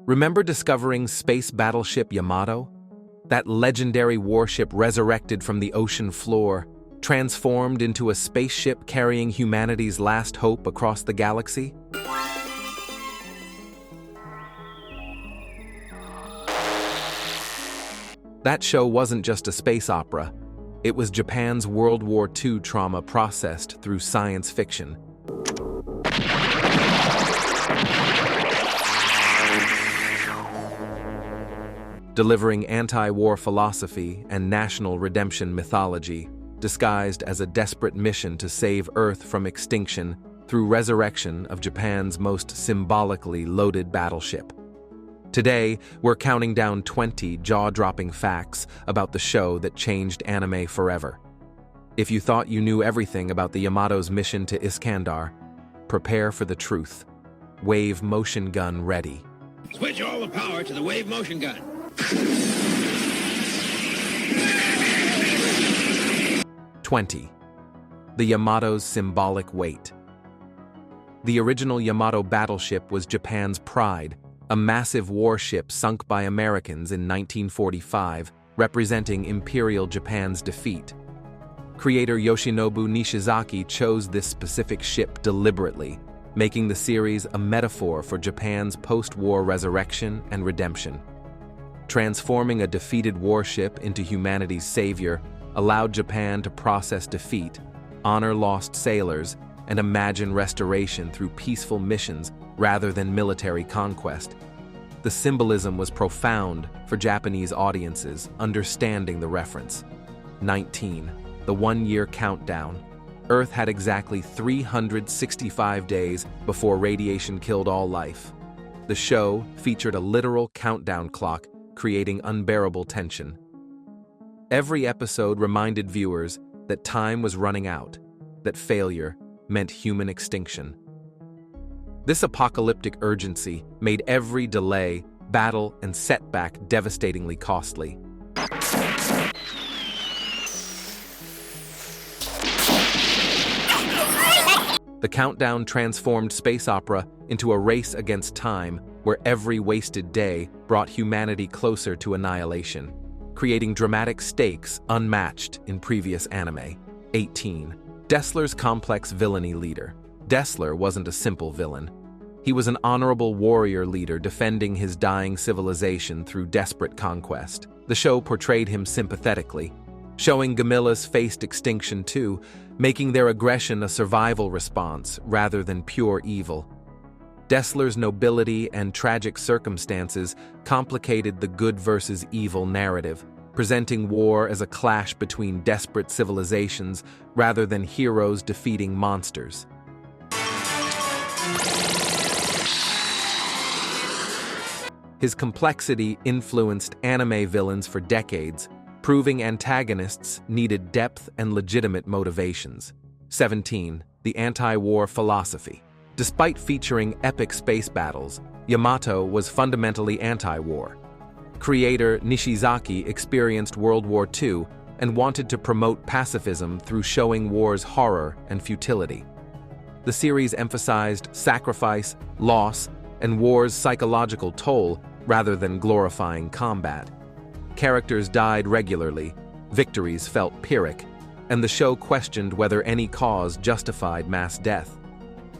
Remember discovering Space Battleship Yamato? That legendary warship resurrected from the ocean floor, transformed into a spaceship carrying humanity's last hope across the galaxy? That show wasn't just a space opera. It was Japan's World War II trauma processed through science fiction. Delivering anti-war philosophy and national redemption mythology, disguised as a desperate mission to save Earth from extinction through resurrection of Japan's most symbolically loaded battleship. Today, we're counting down 20 jaw-dropping facts about the show that changed anime forever. If you thought you knew everything about the Yamato's mission to Iskandar, prepare for the truth. Wave motion gun ready. Switch all the power to the wave motion gun. 20. The Yamato's symbolic weight. The original Yamato battleship was Japan's pride, a massive warship sunk by Americans in 1945, representing Imperial Japan's defeat. Creator Yoshinobu Nishizaki chose this specific ship deliberately, making the series a metaphor for Japan's post-war resurrection and redemption. Transforming a defeated warship into humanity's savior allowed Japan to process defeat, honor lost sailors, and imagine restoration through peaceful missions rather than military conquest. The symbolism was profound for Japanese audiences understanding the reference. 19. The one-year countdown. Earth had exactly 365 days before radiation killed all life. The show featured a literal countdown clock, creating unbearable tension. Every episode reminded viewers that time was running out, that failure meant human extinction. This apocalyptic urgency made every delay, battle, and setback devastatingly costly. The countdown transformed space opera into a race against time, where every wasted day brought humanity closer to annihilation, creating dramatic stakes unmatched in previous anime. 18. Dessler's complex villainy leader. Dessler wasn't a simple villain. He was an honorable warrior leader defending his dying civilization through desperate conquest. The show portrayed him sympathetically, showing Gamilas faced extinction too, making their aggression a survival response rather than pure evil. Dessler's nobility and tragic circumstances complicated the good versus evil narrative, presenting war as a clash between desperate civilizations rather than heroes defeating monsters. His complexity influenced anime villains for decades, proving antagonists needed depth and legitimate motivations. 17. The anti-war philosophy. Despite featuring epic space battles, Yamato was fundamentally anti-war. Creator Nishizaki experienced World War II and wanted to promote pacifism through showing war's horror and futility. The series emphasized sacrifice, loss, and war's psychological toll rather than glorifying combat. Characters died regularly, victories felt pyrrhic, and the show questioned whether any cause justified mass death.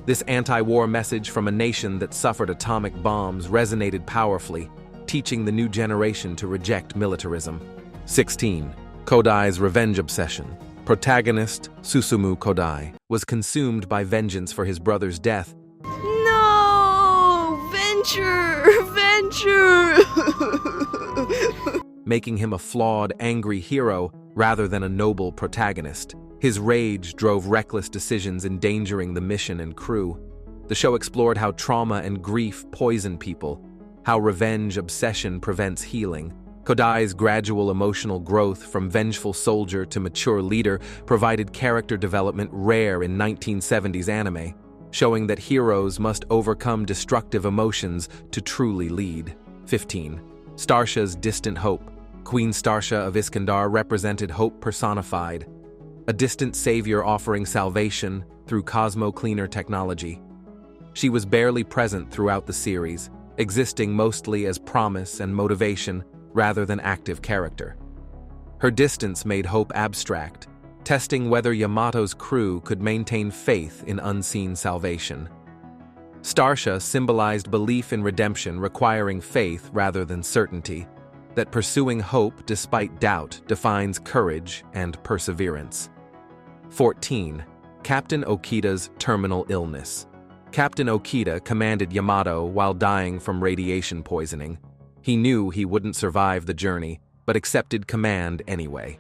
This anti-war message from a nation that suffered atomic bombs resonated powerfully, teaching the new generation to reject militarism. 16. Kodai's revenge obsession. Protagonist Susumu Kodai was consumed by vengeance for his brother's death. No! Venture! Making him a flawed, angry hero rather than a noble protagonist. His rage drove reckless decisions endangering the mission and crew. The show explored how trauma and grief poison people, how revenge obsession prevents healing. Kodai's gradual emotional growth from vengeful soldier to mature leader provided character development rare in 1970s anime, showing that heroes must overcome destructive emotions to truly lead. 15. Starsha's distant hope. Queen Starsha of Iskandar represented hope personified, a distant savior offering salvation through cosmo-cleaner technology. She was barely present throughout the series, existing mostly as promise and motivation rather than active character. Her distance made hope abstract, testing whether Yamato's crew could maintain faith in unseen salvation. Starsha symbolized belief in redemption requiring faith rather than certainty, that pursuing hope despite doubt defines courage and perseverance. 14. Captain Okita's terminal illness. Captain Okita commanded Yamato while dying from radiation poisoning. He knew he wouldn't survive the journey, but accepted command anyway.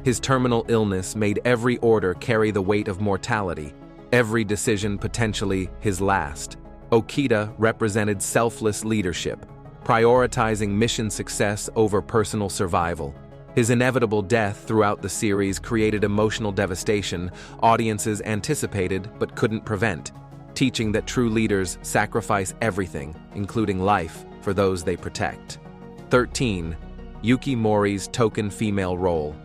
His terminal illness made every order carry the weight of mortality, every decision potentially his last. Okita represented selfless leadership, prioritizing mission success over personal survival. His inevitable death throughout the series created emotional devastation audiences anticipated but couldn't prevent, teaching that true leaders sacrifice everything, including life, for those they protect. 13. Yuki Mori's token female role.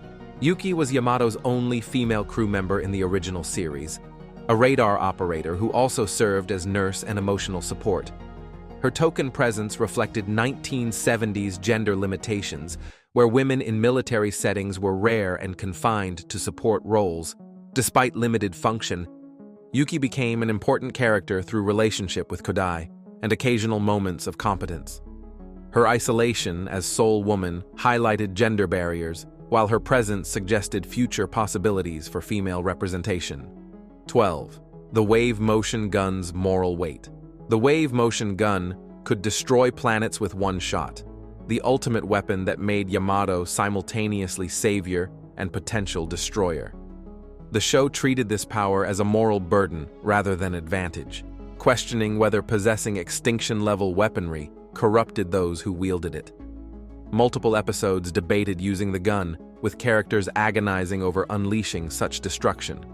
Yuki was Yamato's only female crew member in the original series, a radar operator who also served as nurse and emotional support. Her token presence reflected 1970s gender limitations, where women in military settings were rare and confined to support roles. Despite limited function, Yuki became an important character through relationship with Kodai and occasional moments of competence. Her isolation as sole woman highlighted gender barriers, while her presence suggested future possibilities for female representation. 12. The Wave Motion Gun's moral weight. The Wave Motion Gun could destroy planets with one shot, the ultimate weapon that made Yamato simultaneously savior and potential destroyer. The show treated this power as a moral burden rather than advantage, questioning whether possessing extinction-level weaponry corrupted those who wielded it. Multiple episodes debated using the gun, with characters agonizing over unleashing such destruction.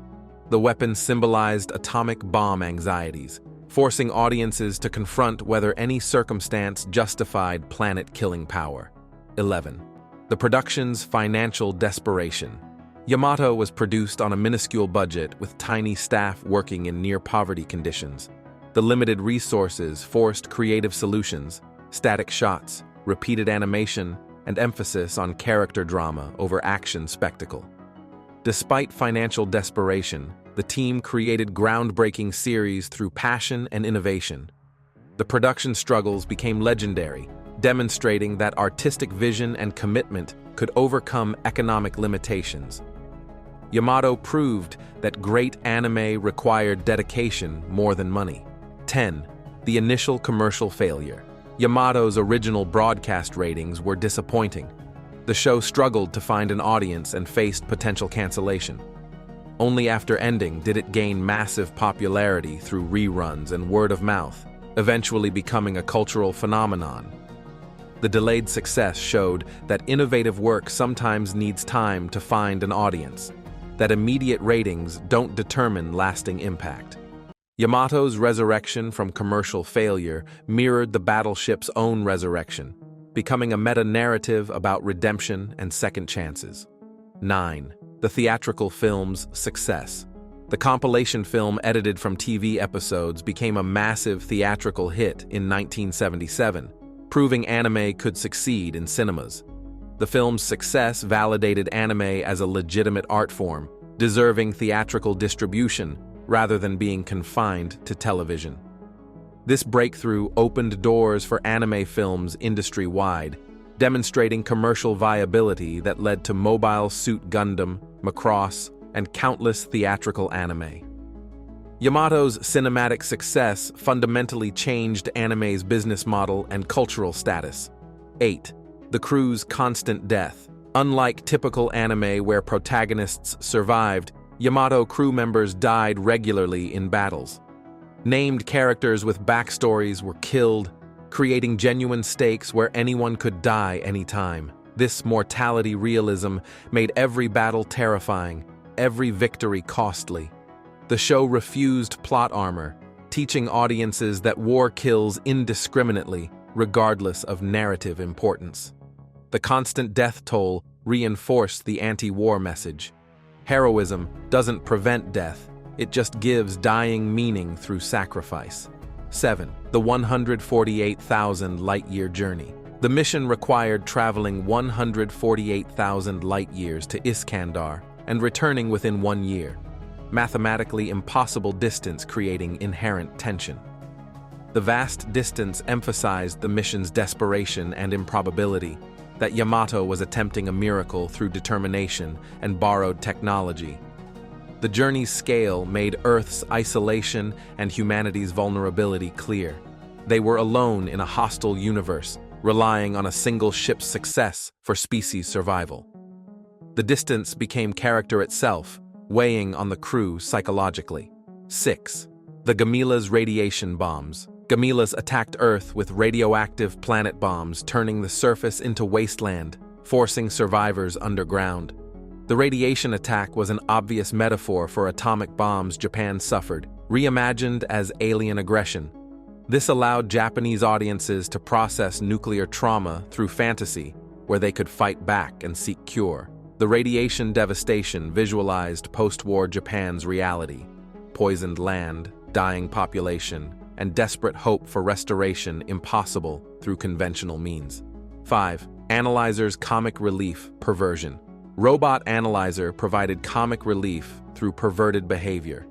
The weapon symbolized atomic bomb anxieties, forcing audiences to confront whether any circumstance justified planet-killing power. 11. The production's financial desperation. Yamato was produced on a minuscule budget with tiny staff working in near-poverty conditions. The limited resources forced creative solutions, static shots, repeated animation, and emphasis on character drama over action spectacle. Despite financial desperation, the team created groundbreaking series through passion and innovation. The production struggles became legendary, demonstrating that artistic vision and commitment could overcome economic limitations. Yamato proved that great anime required dedication more than money. 10. The initial commercial failure. Yamato's original broadcast ratings were disappointing. The show struggled to find an audience and faced potential cancellation. Only after ending did it gain massive popularity through reruns and word of mouth, eventually becoming a cultural phenomenon. The delayed success showed that innovative work sometimes needs time to find an audience, that immediate ratings don't determine lasting impact. Yamato's resurrection from commercial failure mirrored the battleship's own resurrection, becoming a meta-narrative about redemption and second chances. 9. The theatrical film's success. The compilation film edited from TV episodes became a massive theatrical hit in 1977, proving anime could succeed in cinemas. The film's success validated anime as a legitimate art form, deserving theatrical distribution rather than being confined to television. This breakthrough opened doors for anime films industry-wide, demonstrating commercial viability that led to Mobile Suit Gundam, Macross, and countless theatrical anime. Yamato's cinematic success fundamentally changed anime's business model and cultural status. 8. The crew's constant death. Unlike typical anime where protagonists survived, Yamato crew members died regularly in battles. Named characters with backstories were killed, creating genuine stakes where anyone could die anytime. This mortality realism made every battle terrifying, every victory costly. The show refused plot armor, teaching audiences that war kills indiscriminately, regardless of narrative importance. The constant death toll reinforced the anti-war message. Heroism doesn't prevent death, it just gives dying meaning through sacrifice. 7. The 148,000 light-year journey. The mission required traveling 148,000 light-years to Iskandar and returning within 1 year. Mathematically impossible distance creating inherent tension. The vast distance emphasized the mission's desperation and improbability, that Yamato was attempting a miracle through determination and borrowed technology. The journey's scale made Earth's isolation and humanity's vulnerability clear. They were alone in a hostile universe, relying on a single ship's success for species survival. The distance became character itself, weighing on the crew psychologically. 6. The Gamila's radiation bombs. Gamilas attacked Earth with radioactive planet bombs, turning the surface into wasteland, forcing survivors underground. The radiation attack was an obvious metaphor for atomic bombs Japan suffered, reimagined as alien aggression. This allowed Japanese audiences to process nuclear trauma through fantasy, where they could fight back and seek cure. The radiation devastation visualized post-war Japan's reality: poisoned land, dying population, and desperate hope for restoration impossible through conventional means. 5. Analyzer's comic relief perversion. Robot Analyzer provided comic relief through perverted behavior,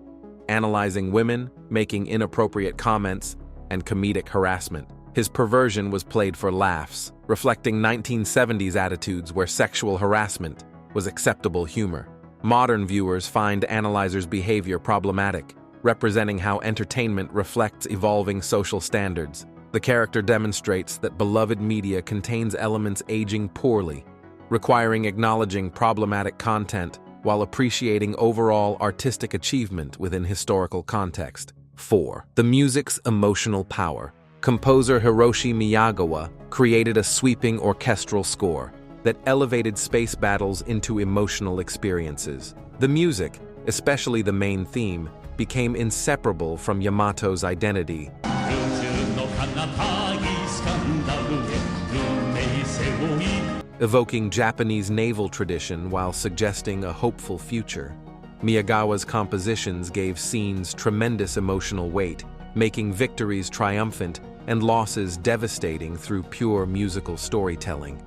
analyzing women, making inappropriate comments, and comedic harassment. His perversion was played for laughs, reflecting 1970s attitudes where sexual harassment was acceptable humor. Modern viewers find Analyzer's behavior problematic, representing how entertainment reflects evolving social standards. The character demonstrates that beloved media contains elements aging poorly, requiring acknowledging problematic content while appreciating overall artistic achievement within historical context. 4. The music's emotional power. Composer Hiroshi Miyagawa created a sweeping orchestral score that elevated space battles into emotional experiences. The music, especially the main theme, became inseparable from Yamato's identity, evoking Japanese naval tradition while suggesting a hopeful future. Miyagawa's compositions gave scenes tremendous emotional weight, making victories triumphant and losses devastating through pure musical storytelling.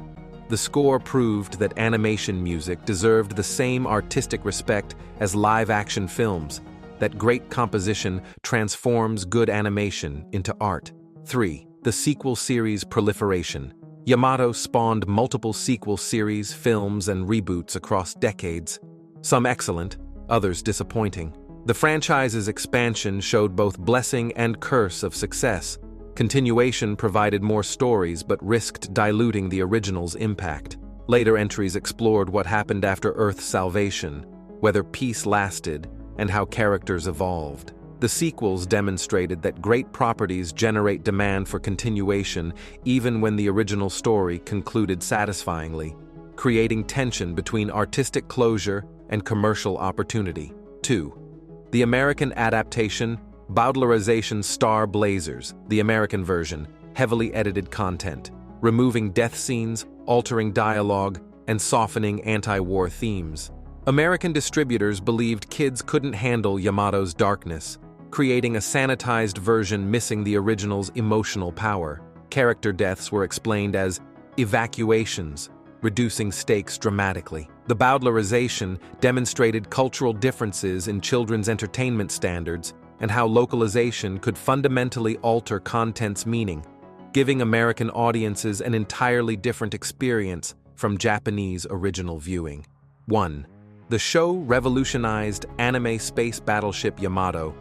The score proved that animation music deserved the same artistic respect as live-action films, that great composition transforms good animation into art. 3. The sequel series proliferation. Yamato spawned multiple sequel series, films, and reboots across decades, some excellent, others disappointing. The franchise's expansion showed both blessing and curse of success. Continuation provided more stories but risked diluting the original's impact. Later entries explored what happened after Earth's salvation, whether peace lasted, and how characters evolved. The sequels demonstrated that great properties generate demand for continuation even when the original story concluded satisfyingly, creating tension between artistic closure and commercial opportunity. 2. The American adaptation, Bowdlerization Star Blazers, the American version, heavily edited content, removing death scenes, altering dialogue, and softening anti-war themes. American distributors believed kids couldn't handle Yamato's darkness, creating a sanitized version missing the original's emotional power. Character deaths were explained as evacuations, reducing stakes dramatically. The Bowdlerization demonstrated cultural differences in children's entertainment standards and how localization could fundamentally alter content's meaning, giving American audiences an entirely different experience from Japanese original viewing. 1. The show revolutionized anime. Space Battleship Yamato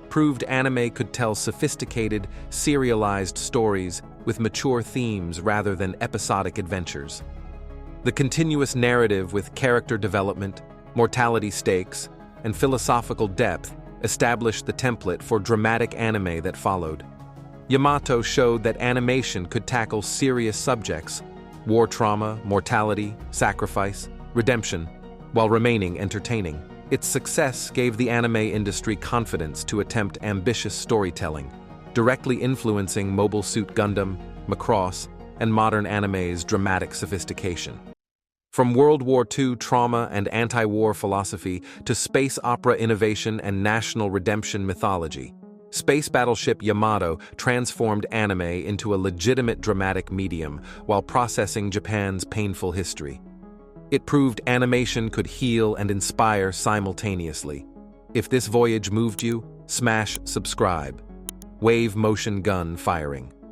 proved anime could tell sophisticated, serialized stories with mature themes rather than episodic adventures. The continuous narrative with character development, mortality stakes, and philosophical depth established the template for dramatic anime that followed. Yamato showed that animation could tackle serious subjects: war trauma, mortality, sacrifice, redemption, while remaining entertaining. Its success gave the anime industry confidence to attempt ambitious storytelling, directly influencing Mobile Suit Gundam, Macross, and modern anime's dramatic sophistication. From World War II trauma and anti-war philosophy to space opera innovation and national redemption mythology, Space Battleship Yamato transformed anime into a legitimate dramatic medium while processing Japan's painful history. It proved animation could heal and inspire simultaneously. If this voyage moved you, smash subscribe. Wave motion gun firing.